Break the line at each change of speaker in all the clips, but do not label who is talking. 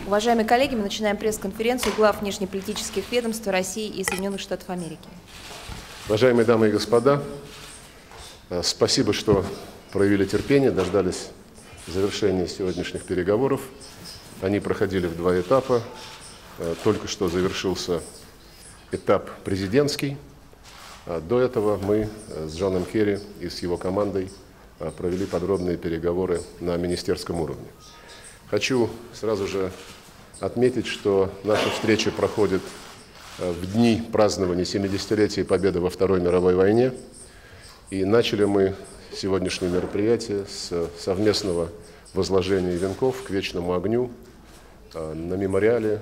Уважаемые коллеги, мы начинаем пресс-конференцию глав внешнеполитических ведомств России и Соединенных Штатов Америки.
Уважаемые дамы и господа, спасибо, что проявили терпение, дождались завершения сегодняшних переговоров. Они проходили в два этапа. Только что завершился этап президентский. До этого мы с Джоном Керри и с его командой провели подробные переговоры на министерском уровне. Хочу сразу же отметить, что наша встреча проходит в дни празднования 70-летия победы во Второй мировой войне. И начали мы сегодняшнее мероприятие с совместного возложения венков к вечному огню на мемориале,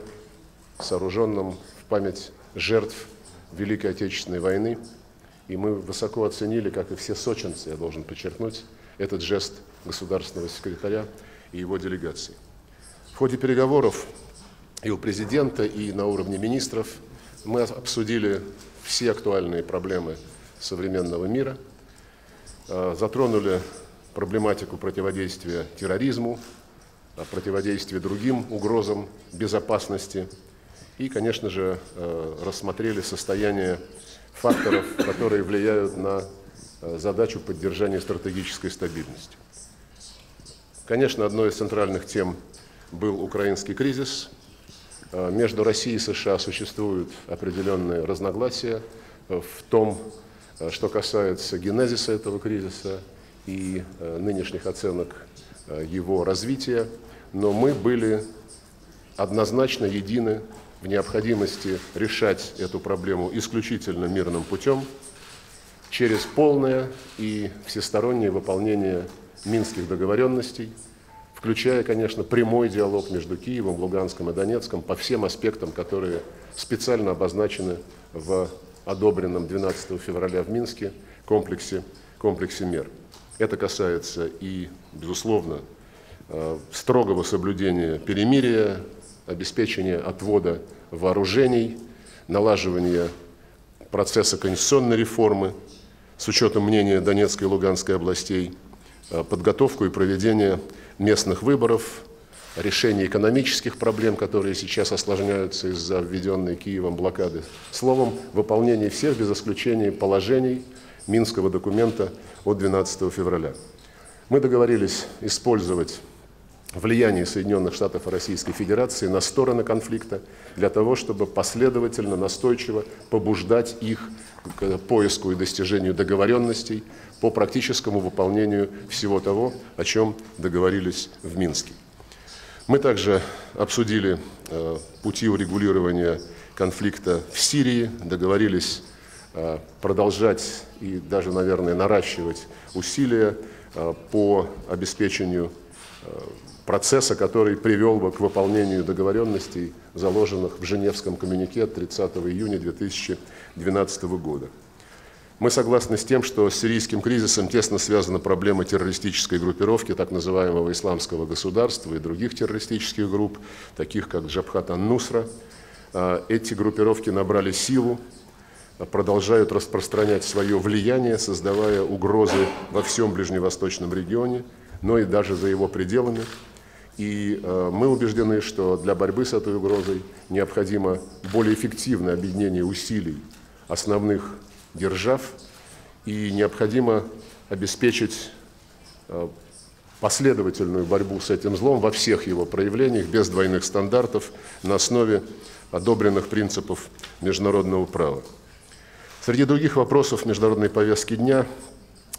сооруженном в память жертв Великой Отечественной войны. И мы высоко оценили, как и все сочинцы, я должен подчеркнуть, этот жест государственного секретаря и его делегации. В ходе переговоров и у президента, и на уровне министров мы обсудили все актуальные проблемы современного мира, затронули проблематику противодействия терроризму, противодействия другим угрозам безопасности и, конечно же, рассмотрели состояние факторов, которые влияют на задачу поддержания стратегической стабильности. Конечно, одной из центральных тем был украинский кризис. Между Россией и США существуют определенные разногласия в том, что касается генезиса этого кризиса и нынешних оценок его развития, но мы были однозначно едины в необходимости решать эту проблему исключительно мирным путем, через полное и всестороннее выполнение минских договоренностей, включая, конечно, прямой диалог между Киевом, Луганском и Донецком по всем аспектам, которые специально обозначены в одобренном 12 февраля в Минске комплексе мер. Это касается и, безусловно, строгого соблюдения перемирия, обеспечения отвода вооружений, налаживания процесса конституционной реформы с учетом мнения Донецкой и Луганской областей, подготовку и проведение местных выборов, решение экономических проблем, которые сейчас осложняются из-за введенной Киевом блокады. Словом, выполнение всех без исключения положений Минского документа от 12 февраля. Мы договорились использовать влияние Соединенных Штатов и Российской Федерации на стороны конфликта для того, чтобы последовательно, настойчиво побуждать их к поиску и достижению договоренностей по практическому выполнению всего того, о чем договорились в Минске. Мы также обсудили пути урегулирования конфликта в Сирии, договорились продолжать и даже, наверное, наращивать усилия по обеспечению процесса, который привел бы к выполнению договоренностей, заложенных в Женевском коммюнике от 30 июня 2012 года. Мы согласны с тем, что с сирийским кризисом тесно связана проблема террористической группировки так называемого исламского государства и других террористических групп, таких как Джабхат ан-Нусра. Эти группировки набрали силу, продолжают распространять свое влияние, создавая угрозы во всем ближневосточном регионе, но и даже за его пределами. И мы убеждены, что для борьбы с этой угрозой необходимо более эффективное объединение усилий основных держав, и необходимо обеспечить последовательную борьбу с этим злом во всех его проявлениях, без двойных стандартов, на основе одобренных принципов международного права. Среди других вопросов международной повестки дня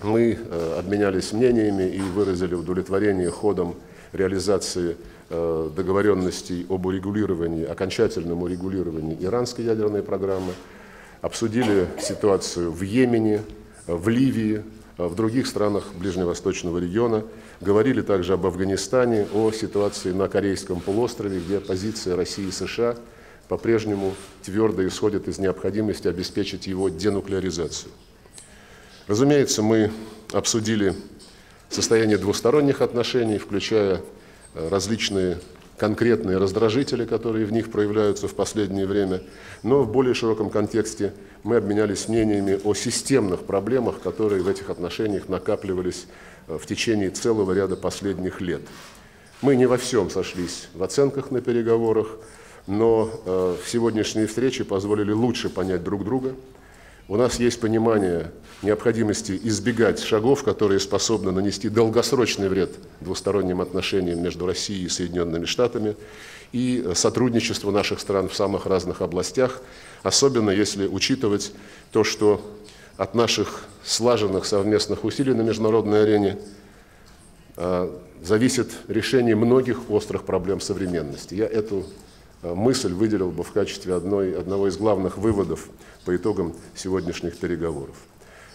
мы обменялись мнениями и выразили удовлетворение ходом реализации договоренностей об урегулировании, окончательном урегулировании иранской ядерной программы, обсудили ситуацию в Йемене, в Ливии, в других странах ближневосточного региона, говорили также об Афганистане, о ситуации на Корейском полуострове, где позиция России и США по-прежнему твердо исходит из необходимости обеспечить его денуклеаризацию. Разумеется, мы обсудили состояние двусторонних отношений, включая различные конкретные раздражители, которые в них проявляются в последнее время, но в более широком контексте мы обменялись мнениями о системных проблемах, которые в этих отношениях накапливались в течение целого ряда последних лет. Мы не во всем сошлись в оценках на переговорах, но сегодняшние встречи позволили лучше понять друг друга. У нас есть понимание необходимости избегать шагов, которые способны нанести долгосрочный вред двусторонним отношениям между Россией и Соединенными Штатами и сотрудничеству наших стран в самых разных областях, особенно если учитывать то, что от наших слаженных совместных усилий на международной арене зависит решение многих острых проблем современности. Я эту мысль выделил бы в качестве одного из главных выводов по итогам сегодняшних переговоров.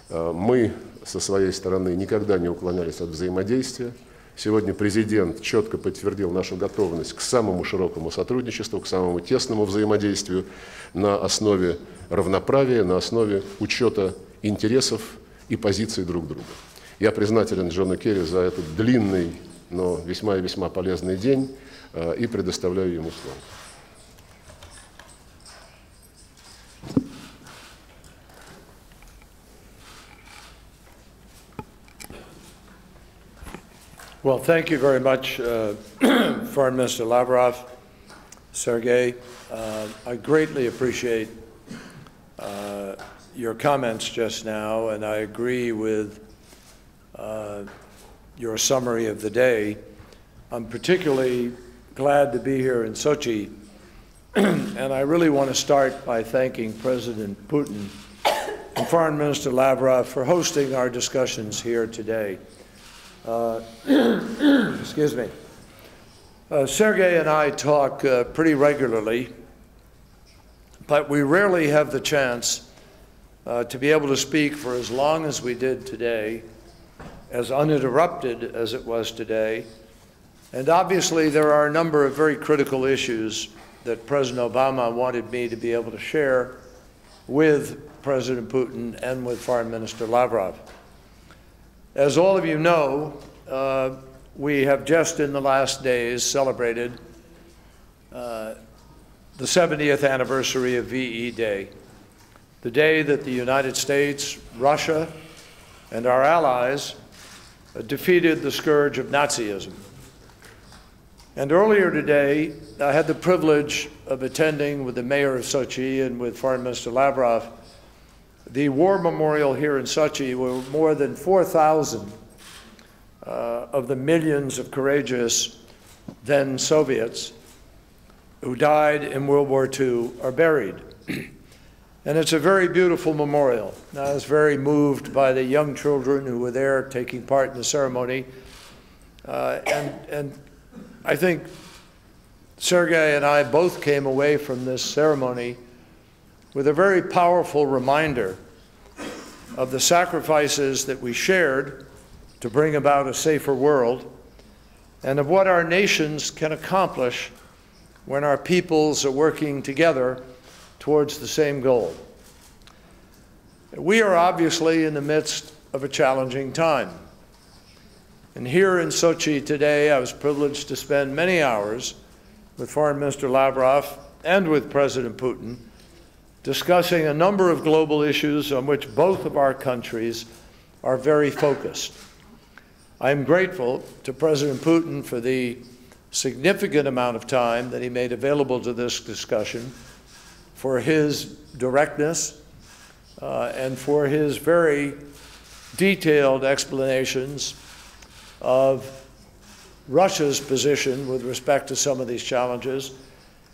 Мы со своей стороны никогда не уклонялись от взаимодействия. Сегодня президент четко подтвердил нашу готовность к самому широкому сотрудничеству, к самому тесному взаимодействию на основе равноправия, на основе учета интересов и позиций друг друга. Я признателен Джону Керри за этот длинный, но весьма и весьма полезный день и предоставляю ему слово.
Well, thank you very much, Foreign Minister Lavrov, Sergey. I greatly appreciate your comments just now, and I agree with your summary of the day. I'm particularly glad to be here in Sochi, and I really want to start by thanking President Putin and Foreign Minister Lavrov for hosting our discussions here today. Excuse me. Sergey and I talk pretty regularly, but we rarely have the chance to be able to speak for as long as we did today, as uninterrupted as it was today. And obviously there are a number of very critical issues that President Obama wanted me to be able to share with President Putin and with Foreign Minister Lavrov. As all of you know, we have just in the last days celebrated the 70th anniversary of VE Day, the day that the United States, Russia, and our allies defeated the scourge of Nazism. And earlier today, I had the privilege of attending with the mayor of Sochi and with Foreign Minister Lavrov the war memorial here in Sochi, where more than 4,000 of the millions of courageous then Soviets who died in World War II are buried. And it's a very beautiful memorial. I was very moved by the young children who were there taking part in the ceremony. And I think Sergey and I both came away from this ceremony with a very powerful reminder of the sacrifices that we shared to bring about a safer world, and of what our nations can accomplish when our peoples are working together towards the same goal. We are obviously in the midst of a challenging time. And here in Sochi today, I was privileged to spend many hours with Foreign Minister Lavrov and with President Putin, discussing a number of global issues on which both of our countries are very focused. I am grateful to President Putin for the significant amount of time that he made available to this discussion, for his directness, and for his very detailed explanations of Russia's position with respect to some of these challenges,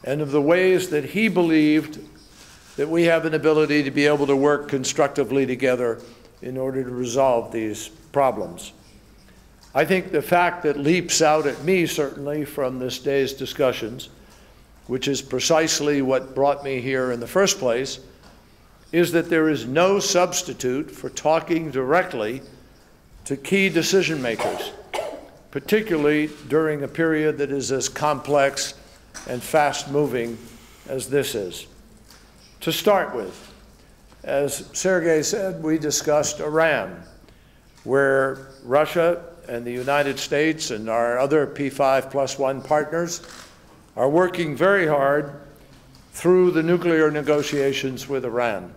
and of the ways that he believed that we have an ability to be able to work constructively together in order to resolve these problems. I think the fact that leaps out at me, certainly, from this day's discussions, which is precisely what brought me here in the first place, is that there is no substitute for talking directly to key decision makers, particularly during a period that is as complex and fast-moving as this is. To start with, as Sergey said, we discussed Iran, where Russia and the United States and our other P5+1 partners are working very hard through the nuclear negotiations with Iran.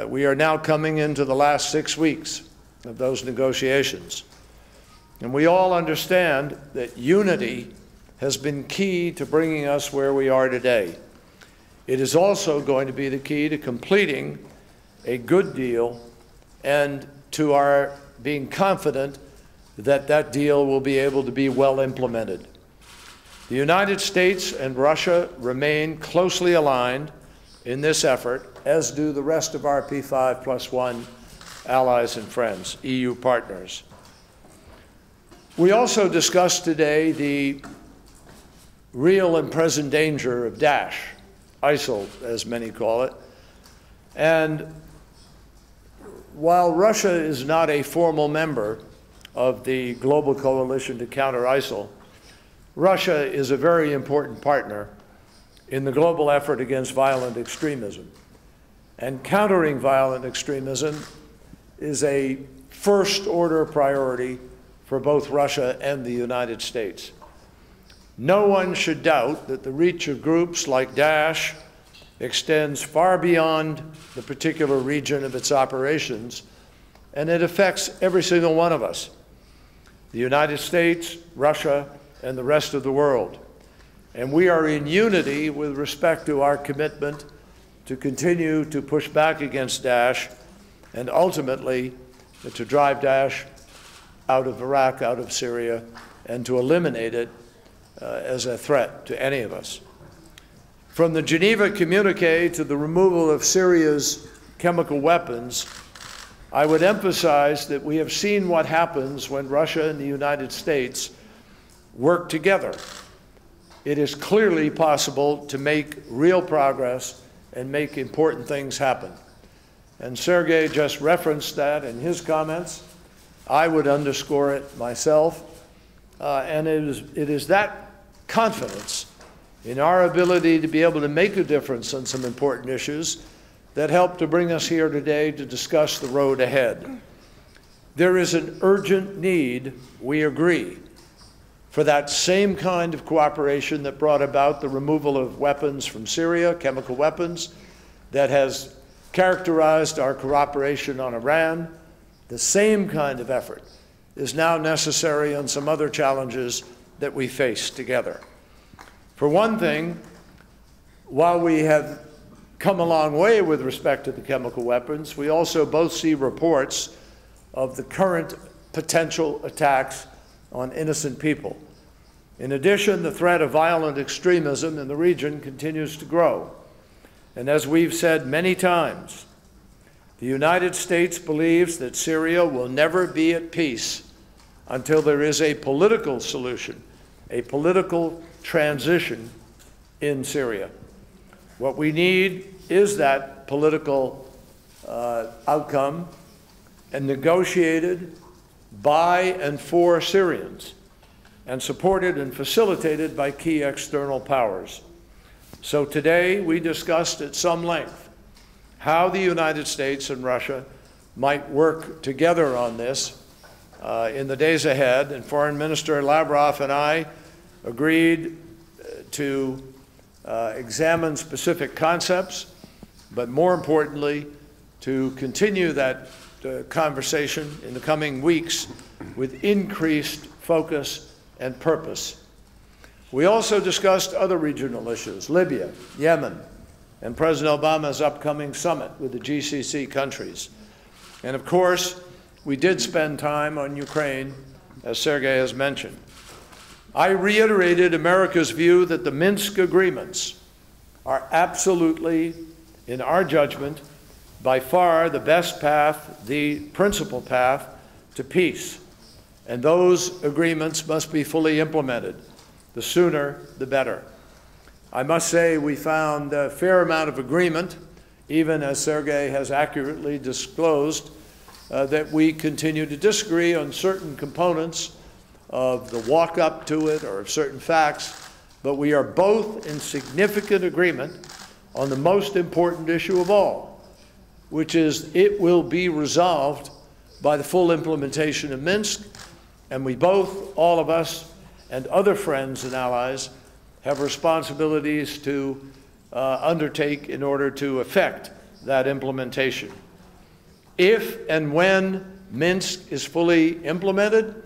We are now coming into the last 6 weeks of those negotiations. And we all understand that unity has been key to bringing us where we are today. It is also going to be the key to completing a good deal and to our being confident that that deal will be able to be well implemented. The United States and Russia remain closely aligned in this effort, as do the rest of our P5+1 allies and friends, EU partners. We also discussed today the real and present danger of Daesh, ISIL, as many call it. And while Russia is not a formal member of the global coalition to counter ISIL, Russia is a very important partner in the global effort against violent extremism. And countering violent extremism is a first-order priority for both Russia and the United States. No one should doubt that the reach of groups like Daesh extends far beyond the particular region of its operations, and it affects every single one of us, the United States, Russia, and the rest of the world. And we are in unity with respect to our commitment to continue to push back against Daesh and ultimately to drive Daesh out of Iraq, out of Syria, and to eliminate it as a threat to any of us. From the Geneva communique to the removal of Syria's chemical weapons, I would emphasize that we have seen what happens when Russia and the United States work together. It is clearly possible to make real progress and make important things happen. And Sergei just referenced that in his comments. I would underscore it myself. And it is that confidence in our ability to be able to make a difference on some important issues that helped to bring us here today to discuss the road ahead. There is an urgent need, we agree, for that same kind of cooperation that brought about the removal of weapons from Syria, chemical weapons, that has characterized our cooperation on Iran. The same kind of effort is now necessary on some other challenges that we face together. For one thing, while we have come a long way with respect to the chemical weapons, we also both see reports of the current potential attacks on innocent people. In addition, the threat of violent extremism in the region continues to grow. And as we've said many times, the United States believes that Syria will never be at peace until there is a political solution, a political transition in Syria. What we need is that political outcome, and negotiated by and for Syrians, and supported and facilitated by key external powers. So today we discussed at some length how the United States and Russia might work together on this in the days ahead, and Foreign Minister Lavrov and I agreed to examine specific concepts, but more importantly, to continue that conversation in the coming weeks with increased focus and purpose. We also discussed other regional issues, Libya, Yemen, and President Obama's upcoming summit with the GCC countries. And of course, we did spend time on Ukraine, as Sergei has mentioned. I reiterated America's view that the Minsk agreements are absolutely, in our judgment, by far the best path, the principal path to peace. And those agreements must be fully implemented. The sooner, the better. I must say we found a fair amount of agreement, even as Sergei has accurately disclosed, that we continue to disagree on certain components of the walk-up to it or of certain facts, but we are both in significant agreement on the most important issue of all, which is it will be resolved by the full implementation of Minsk, and we both, all of us, and other friends and allies have responsibilities to undertake in order to effect that implementation. If and when Minsk is fully implemented,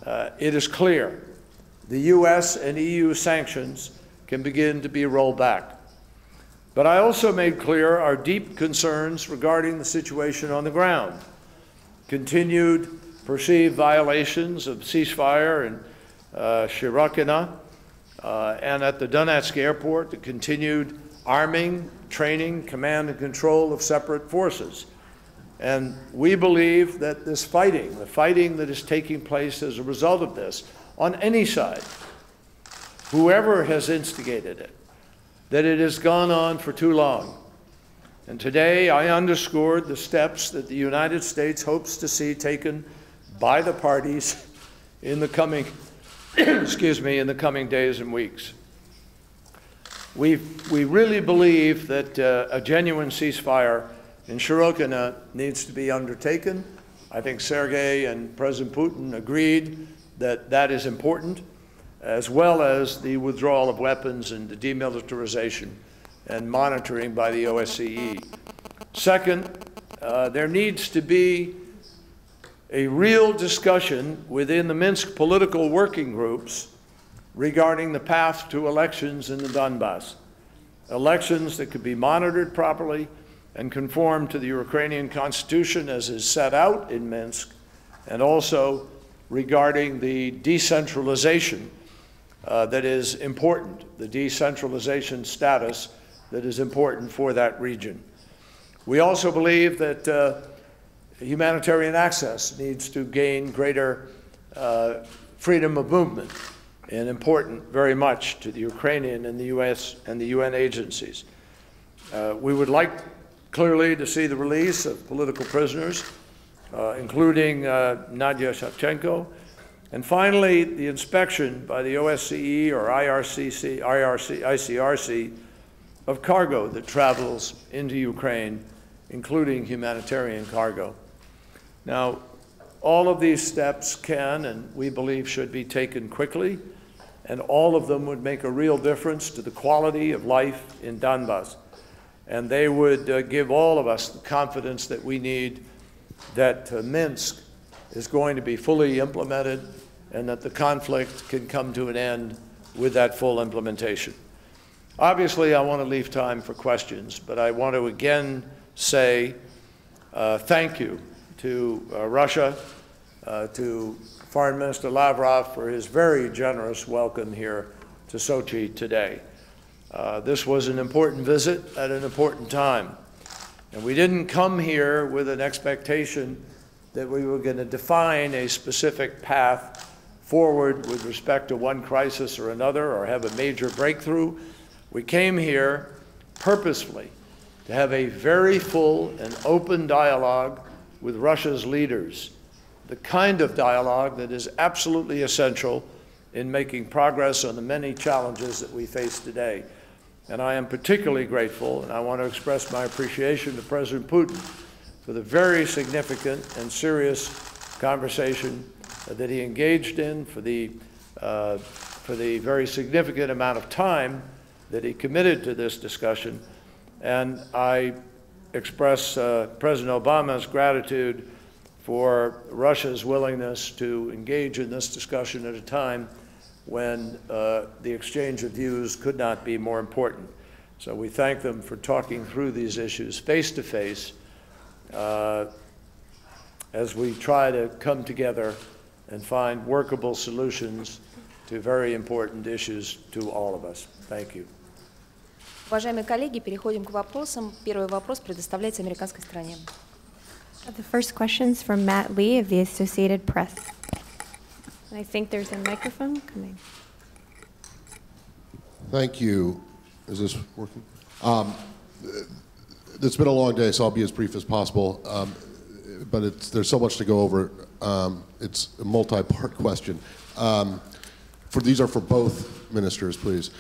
it is clear the U.S. and EU sanctions can begin to be rolled back. But I also made clear our deep concerns regarding the situation on the ground, continued perceived violations of ceasefire in Shirokina and at the Donetsk airport, the continued arming, training, command and control of separate forces. And we believe that this fighting, the fighting that is taking place as a result of this, on any side, whoever has instigated it, that it has gone on for too long. And today I underscored the steps that the United States hopes to see taken by the parties in the coming, in the coming days and weeks. We really believe that a genuine ceasefire in Shirokina needs to be undertaken. I think Sergei and President Putin agreed that that is important, as well as the withdrawal of weapons and the demilitarization and monitoring by the OSCE. Second, there needs to be a real discussion within the Minsk political working groups regarding the path to elections in the Donbass. Elections that could be monitored properly and conform to the Ukrainian constitution as is set out in Minsk, and also regarding the decentralization that is important, the decentralization status that is important for that region. We also believe that humanitarian access needs to gain greater freedom of movement, and important very much to the Ukrainian and the US and the UN agencies. We would like clearly to see the release of political prisoners, including Nadia Savchenko, and finally the inspection by the OSCE or ICRC of cargo that travels into Ukraine, including humanitarian cargo. Now, all of these steps can and we believe should be taken quickly, and all of them would make a real difference to the quality of life in Donbass. And they would give all of us the confidence that we need that Minsk is going to be fully implemented and that the conflict can come to an end with that full implementation. Obviously, I want to leave time for questions, but I want to again say thank you to Russia, to Foreign Minister Lavrov for his very generous welcome here to Sochi today. This was an important visit at an important time. And we didn't come here with an expectation that we were going to define a specific path forward with respect to one crisis or another or have a major breakthrough. We came here purposefully to have a very full and open dialogue with Russia's leaders, the kind of dialogue that is absolutely essential in making progress on the many challenges that we face today. And I am particularly grateful, and I want to express my appreciation to President Putin for the very significant and serious conversation that he engaged in, for the very significant amount of time that he committed to this discussion. And I express President Obama's gratitude for Russia's willingness to engage in this discussion at a time when the exchange of views could not be more important. So we thank them for talking through these issues face to face as we try to come together and find workable solutions to very important issues to all of us. Thank you.
Уважаемые коллеги, переходим к вопросам. Первый вопрос предоставляется американской стороне.
The first question is from Matt Lee of the Associated Press. I think there's a microphone coming.
Thank you. Is this working? It's been a long day, so I'll be as brief as possible. But there's so much to go over. It's a multi-part question. These are for both ministers, please.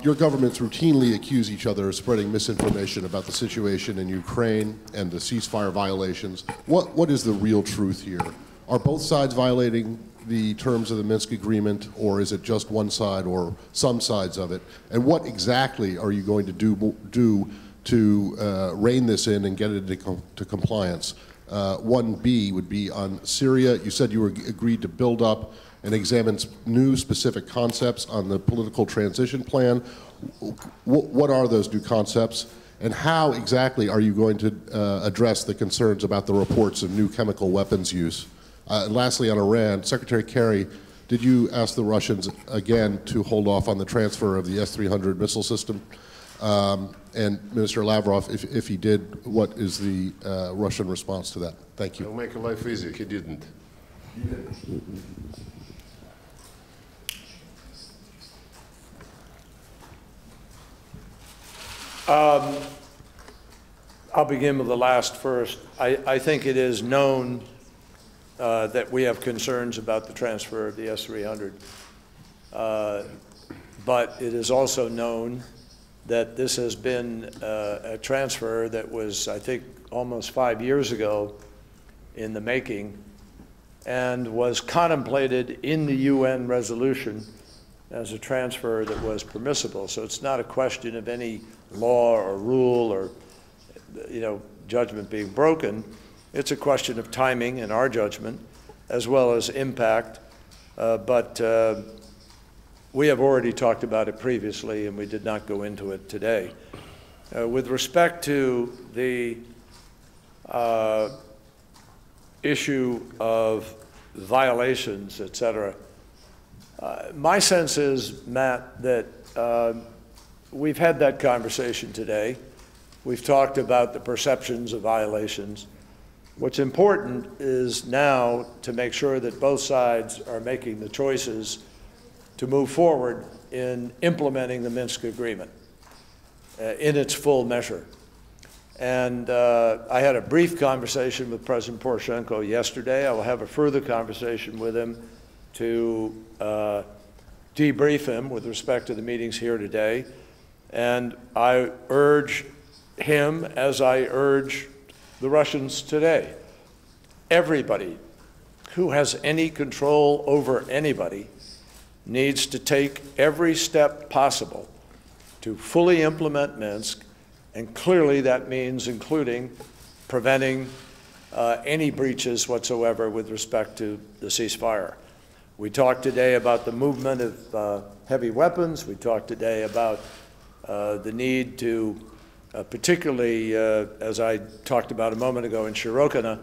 Your governments routinely accuse each other of spreading misinformation about the situation in Ukraine and the ceasefire violations. What is the real truth here? Are both sides violating the terms of the Minsk agreement, or is it just one side or some sides of it? And what exactly are you going to do to rein this in and get it into compliance? 1B would be on Syria. You said you agreed to build up and examines new specific concepts on the political transition plan. What are those new concepts, and how exactly are you going to address the concerns about the reports of new chemical weapons use? And lastly, on Iran, Secretary Kerry, did you ask the Russians again to hold off on the transfer of the S-300 missile system? And Minister Lavrov, if he did, what is the Russian response to that? Thank you.
I'll make life easy. He didn't.
I'll begin with the last first. I think it is known that we have concerns about the transfer of the S-300. But it is also known that this has been a transfer that was, I think, almost 5 years ago in the making, and was contemplated in the UN resolution as a transfer that was permissible. So it's not a question of any law or rule or, judgment being broken. It's a question of timing in our judgment, as well as impact. But we have already talked about it previously, and we did not go into it today. With respect to the issue of violations, et cetera, my sense is, Matt, that we've had that conversation today. We've talked about the perceptions of violations. What's important is now to make sure that both sides are making the choices to move forward in implementing the Minsk agreement in its full measure. And I had a brief conversation with President Poroshenko yesterday. I will have a further conversation with him to debrief him with respect to the meetings here today. And I urge him, as I urge the Russians today, everybody who has any control over anybody needs to take every step possible to fully implement Minsk, and clearly that means including preventing any breaches whatsoever with respect to the ceasefire. We talked today about the movement of heavy weapons. We talked today about the need to, particularly as I talked about a moment ago in Shirokina,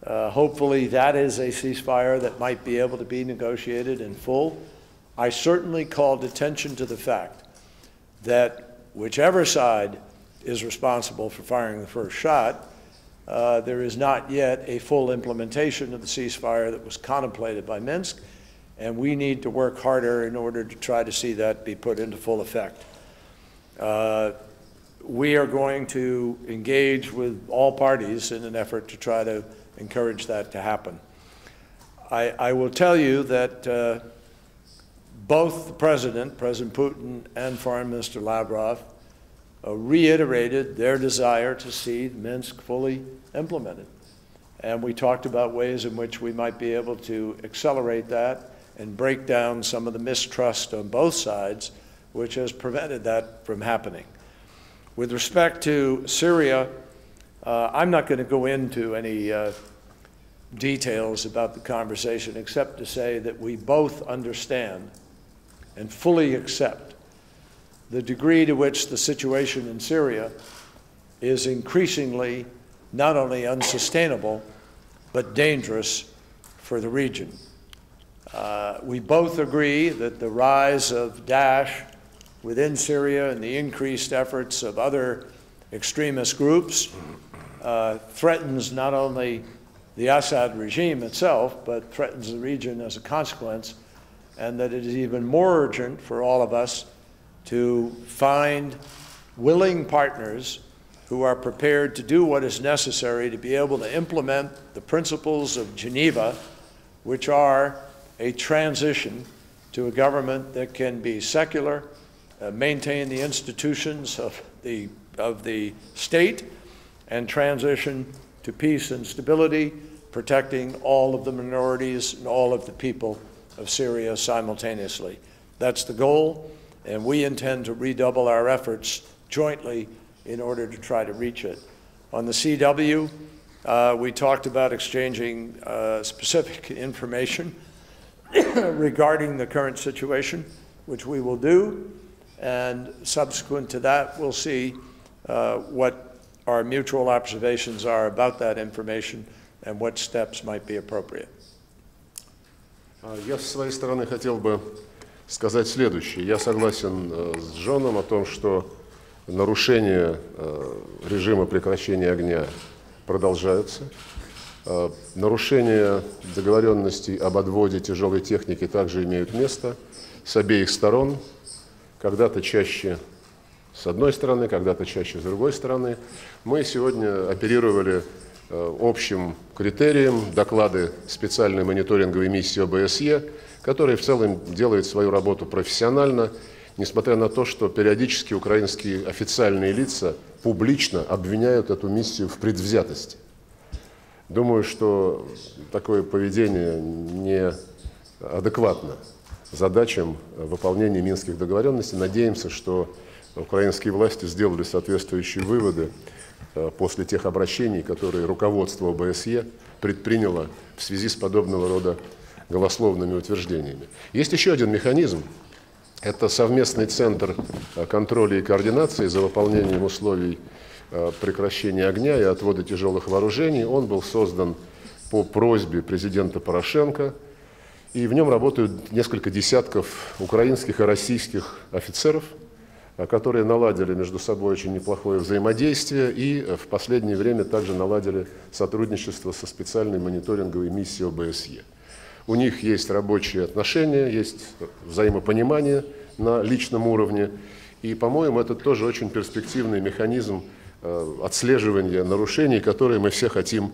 hopefully that is a ceasefire that might be able to be negotiated in full. I certainly called attention to the fact that whichever side is responsible for firing the first shot, there is not yet a full implementation of the ceasefire that was contemplated by Minsk, and we need to work harder in order to try to see that be put into full effect. We are going to engage with all parties in an effort to try to encourage that to happen. I will tell you that both the President Putin, and Foreign Minister Lavrov reiterated their desire to see Minsk fully implemented. And we talked about ways in which we might be able to accelerate that and break down some of the mistrust on both sides, which has prevented that from happening. With respect to Syria, I'm not going to go into any details about the conversation, except to say that we both understand and fully accept the degree to which the situation in Syria is increasingly not only unsustainable, but dangerous for the region. We both agree that the rise of Daesh within Syria and the increased efforts of other extremist groups threatens not only the Assad regime itself, but threatens the region as a consequence, and that it is even more urgent for all of us to find willing partners who are prepared to do what is necessary to be able to implement the principles of Geneva, which are a transition to a government that can be secular, maintain the institutions of the state, and transition to peace and stability, protecting all of the minorities and all of the people of Syria simultaneously. That's the goal, and we intend to redouble our efforts jointly in order to try to reach it. On the CW, we talked about exchanging specific information regarding the current situation, which we will do, and subsequent to that, we'll see what our mutual observations are about that information and what steps might be appropriate.
Я с своей стороны хотел бы сказать следующее. Я согласен с Джоном о том, что нарушения режима прекращения огня продолжаются. Нарушения договоренностей об отводе тяжелой техники также имеют место с обеих сторон, когда-то чаще с одной стороны, когда-то чаще с другой стороны. Мы сегодня оперировали общим критерием доклады специальной мониторинговой миссии ОБСЕ, которая в целом делает свою работу профессионально, несмотря на то, что периодически украинские официальные лица публично обвиняют эту миссию в предвзятости. Думаю, что такое поведение неадекватно задачам выполнения минских договоренностей. Надеемся, что украинские власти сделали соответствующие выводы после тех обращений, которые руководство ОБСЕ предприняло в связи с подобного рода голословными утверждениями. Есть еще один механизм. Это совместный центр контроля и координации за выполнением условий прекращения огня и отвода тяжелых вооружений. Он был создан по просьбе президента Порошенко, и в нем работают несколько десятков украинских и российских офицеров, которые наладили между собой очень неплохое взаимодействие и в последнее время также наладили сотрудничество со специальной мониторинговой миссией ОБСЕ. У них есть рабочие отношения, есть взаимопонимание на личном уровне, и, по-моему, это тоже очень перспективный механизм отслеживания нарушений, которые мы все хотим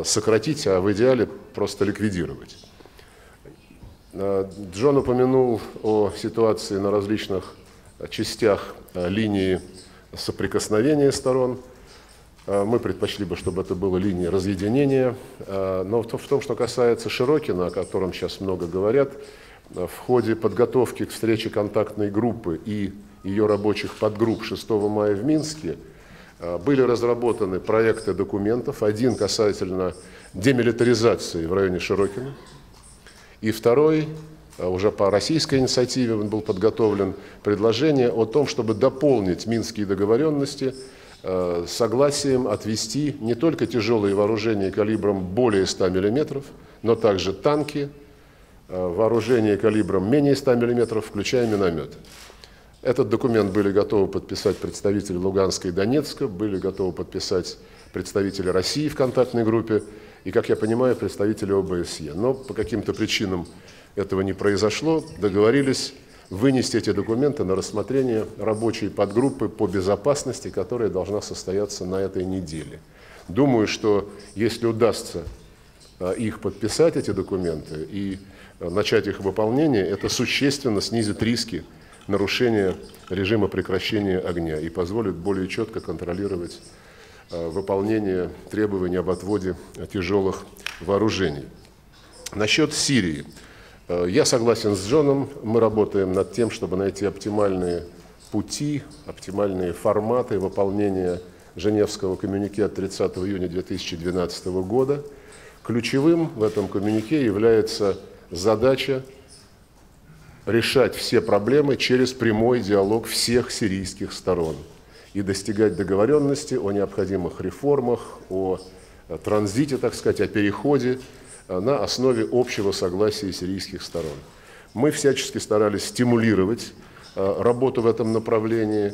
сократить, а в идеале просто ликвидировать. Джон упомянул о ситуации на различных частях линии соприкосновения сторон. Мы предпочли бы, чтобы это была линия разъединения. Но в том, что касается Широкина, о котором сейчас много говорят, в ходе подготовки к встрече контактной группы и ее рабочих подгрупп 6 мая в Минске были разработаны проекты документов. Один касательно демилитаризации в районе Широкина, и второй, уже по российской инициативе был подготовлен предложение о том, чтобы дополнить минские договоренности согласием отвести не только тяжелые вооружения калибром более 100 мм, но также танки, вооружения калибром менее 100 мм, включая минометы. Этот документ были готовы подписать представители Луганска и Донецка, были готовы подписать представители России в контактной группе и, как я понимаю, представители ОБСЕ. Но по каким-то причинам этого не произошло. Договорились вынести эти документы на рассмотрение рабочей подгруппы по безопасности, которая должна состояться на этой неделе. Думаю, что если удастся их подписать, эти документы, и начать их выполнение, это существенно снизит риски нарушения режима прекращения огня и позволит более четко контролировать выполнение требований об отводе тяжелых вооружений. Насчет Сирии. Я согласен с Джоном, мы работаем над тем, чтобы найти оптимальные пути, оптимальные форматы выполнения Женевского коммюнике от 30 июня 2012 года. Ключевым в этом коммюнике является задача решать все проблемы через прямой диалог всех сирийских сторон и достигать договоренности о необходимых реформах, о транзите, так сказать, о переходе на основе общего согласия сирийских сторон. Мы всячески старались стимулировать работу в этом направлении.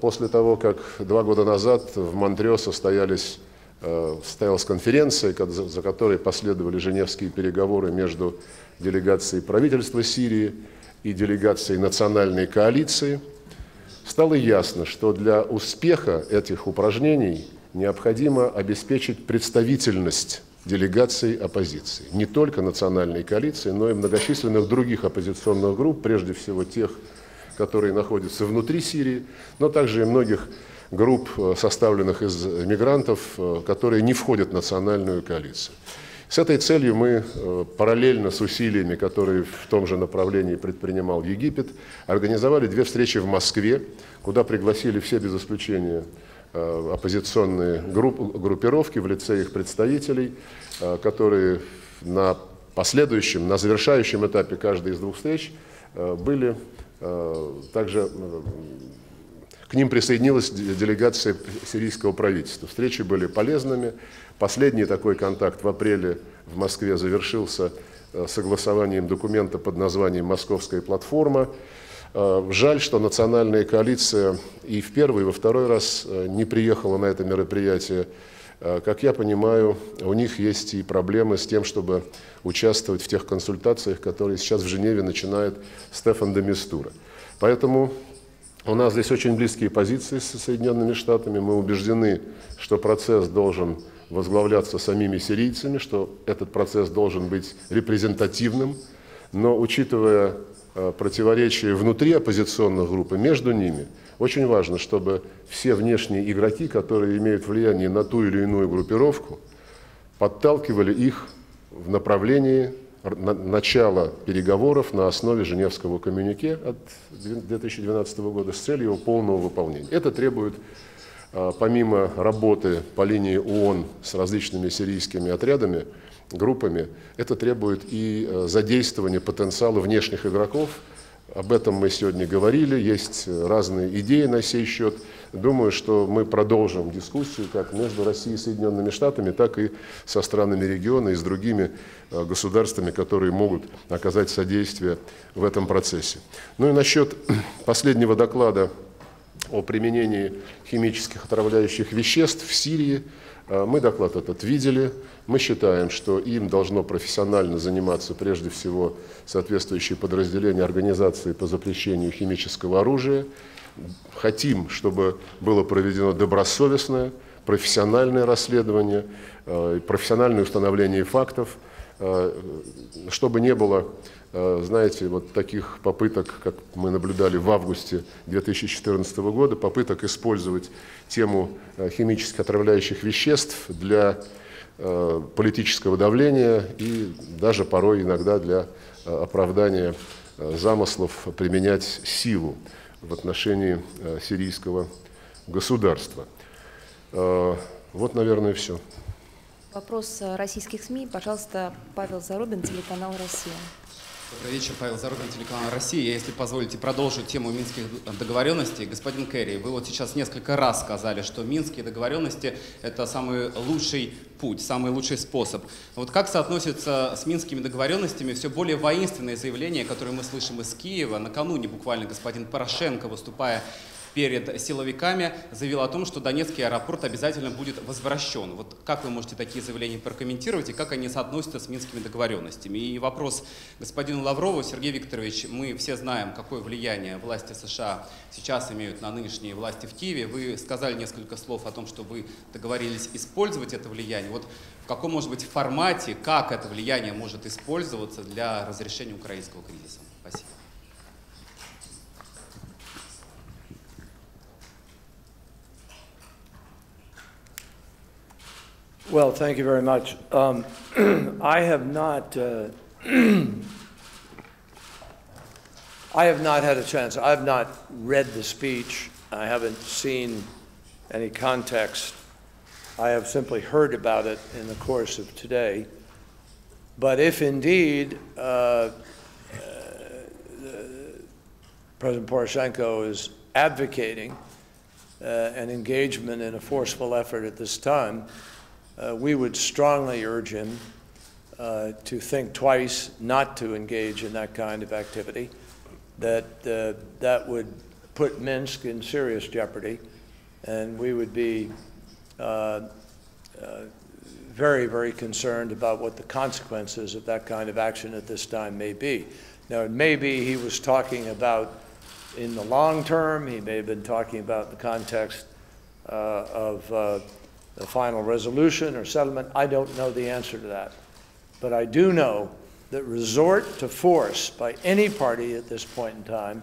После того, как 2 года назад в Монтрео состоялась конференция, за которой последовали женевские переговоры между делегацией правительства Сирии и делегацией национальной коалиции, стало ясно, что для успеха этих упражнений необходимо обеспечить представительность делегаций оппозиции. Не только национальной коалиции, но и многочисленных других оппозиционных групп, прежде всего тех, которые находятся внутри Сирии, но также и многих групп, составленных из мигрантов, которые не входят в национальную коалицию. С этой целью мы параллельно с усилиями, которые в том же направлении предпринимал Египет, организовали 2 встречи в Москве, куда пригласили все без исключения оппозиционные группировки в лице их представителей, которые на последующем, на завершающем этапе каждой из двух встреч были также, к ним присоединилась делегация сирийского правительства. Встречи были полезными. Последний такой контакт в апреле в Москве завершился согласованием документа под названием «Московская платформа». Жаль, что национальная коалиция и в первый, и во второй раз не приехала на это мероприятие. Как я понимаю, у них есть и проблемы с тем, чтобы участвовать в тех консультациях, которые сейчас в Женеве начинает Стефан де Мистура. Поэтому у нас здесь очень близкие позиции с Соединенными Штатами. Мы убеждены, что процесс должен возглавляться самими сирийцами, что этот процесс должен быть репрезентативным, но учитывая противоречия внутри оппозиционных групп и между ними, очень важно, чтобы все внешние игроки, которые имеют влияние на ту или иную группировку, подталкивали их в направлении начала переговоров на основе Женевского коммюнике от 2012 года с целью его полного выполнения. Это требует, помимо работы по линии ООН с различными сирийскими отрядами, группами, это требует и задействования потенциала внешних игроков. Об этом мы сегодня говорили, есть разные идеи на сей счет. Думаю, что мы продолжим дискуссию как между Россией и Соединенными Штатами, так и со странами региона и с другими государствами, которые могут оказать содействие в этом процессе. Ну и насчет последнего доклада о применении химических отравляющих веществ в Сирии. Мы доклад этот видели. Мы считаем, что им должно профессионально заниматься прежде всего соответствующие подразделения организации по запрещению химического оружия. Хотим, чтобы было проведено добросовестное, профессиональное расследование, профессиональное установление фактов, чтобы не было, знаете, вот таких попыток, как мы наблюдали в августе 2014 года, попыток использовать тему химически отравляющих веществ для политического давления и даже порой иногда для оправдания замыслов применять силу в отношении сирийского государства. Вот, наверное, и все.
Вопрос российских СМИ. Пожалуйста, Павел Зарубин, телеканал «Россия».
Добрый вечер, Павел Зарубин, телеканал «Россия». Я, если позволите, продолжу тему минских договоренностей. Господин Керри, вы вот сейчас несколько раз сказали, что минские договоренности – это самый лучший путь, самый лучший способ. Вот как соотносятся с минскими договоренностями все более воинственные заявления, которые мы слышим из Киева? Накануне буквально господин Порошенко, выступая перед силовиками, заявил о том, что Донецкий аэропорт обязательно будет возвращен. Вот как вы можете такие заявления прокомментировать и как они соотносятся с минскими договоренностями? И вопрос господину Лаврову. Сергей Викторович, мы все знаем, какое влияние власти США сейчас имеют на нынешние власти в Киеве. Вы сказали несколько слов о том, что вы договорились использовать это влияние. Вот в каком, может быть, формате, как это влияние может использоваться для разрешения украинского кризиса? Спасибо.
Well, thank you very much. I have not had a chance. I have not read the speech. I haven't seen any context. I have simply heard about it in the course of today. But if indeed President Poroshenko is advocating an engagement in a forceful effort at this time, we would strongly urge him to think twice not to engage in that kind of activity, that would put Minsk in serious jeopardy, and we would be very, very concerned about what the consequences of that kind of action at this time may be. Now, it may be he was talking about in the long term, he may have been talking about the context of the final resolution or settlement. I don't know the answer to that. But I do know that resort to force by any party at this point in time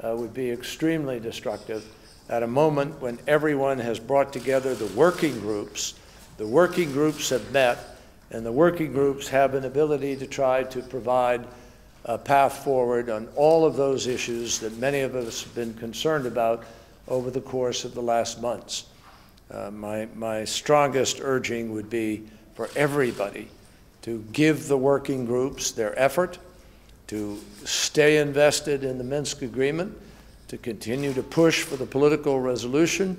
would be extremely destructive at a moment when everyone has brought together the working groups. The working groups have met, and the working groups have an ability to try to provide a path forward on all of those issues that many of us have been concerned about over the course of the last months. My strongest urging would be for everybody to give the working groups their effort, to stay invested in the Minsk agreement, to continue to push for the political resolution,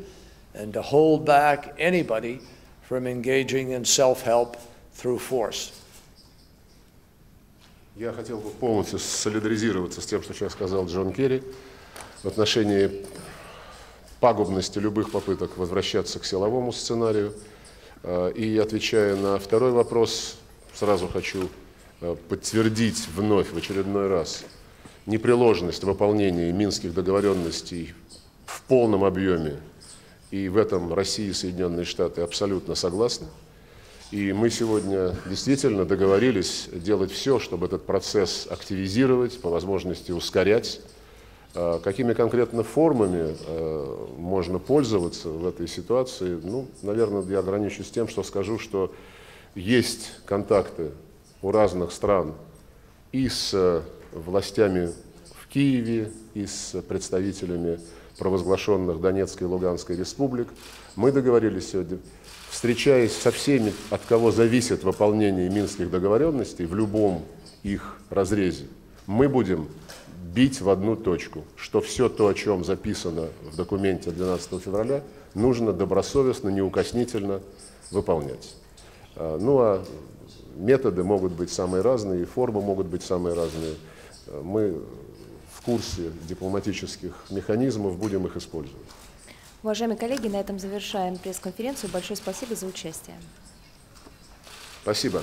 and to hold back anybody from engaging in self-help through force.
Я хотел бы полностью солидаризироваться с тем, что сейчас сказал Джон Керри в отношении пагубности любых попыток возвращаться к силовому сценарию. И отвечая на второй вопрос, сразу хочу подтвердить вновь, в очередной раз, непреложность выполнения минских договоренностей в полном объеме. И в этом Россия и Соединенные Штаты абсолютно согласны. И мы сегодня действительно договорились делать все, чтобы этот процесс активизировать, по возможности ускорять. Какими конкретно формами можно пользоваться в этой ситуации? Ну, наверное, я ограничусь тем, что скажу, что есть контакты у разных стран и с властями в Киеве, и с представителями провозглашенных Донецкой и Луганской республик. Мы договорились сегодня, встречаясь со всеми, от кого зависит выполнение минских договоренностей, в любом их разрезе, мы будем бить в одну точку, что все то, о чем записано в документе 12 февраля, нужно добросовестно, неукоснительно выполнять. Ну а методы могут быть самые разные, формы могут быть самые разные. Мы в курсе дипломатических механизмов, будем их использовать.
Уважаемые коллеги, на этом завершаем пресс-конференцию. Большое спасибо за участие.
Спасибо.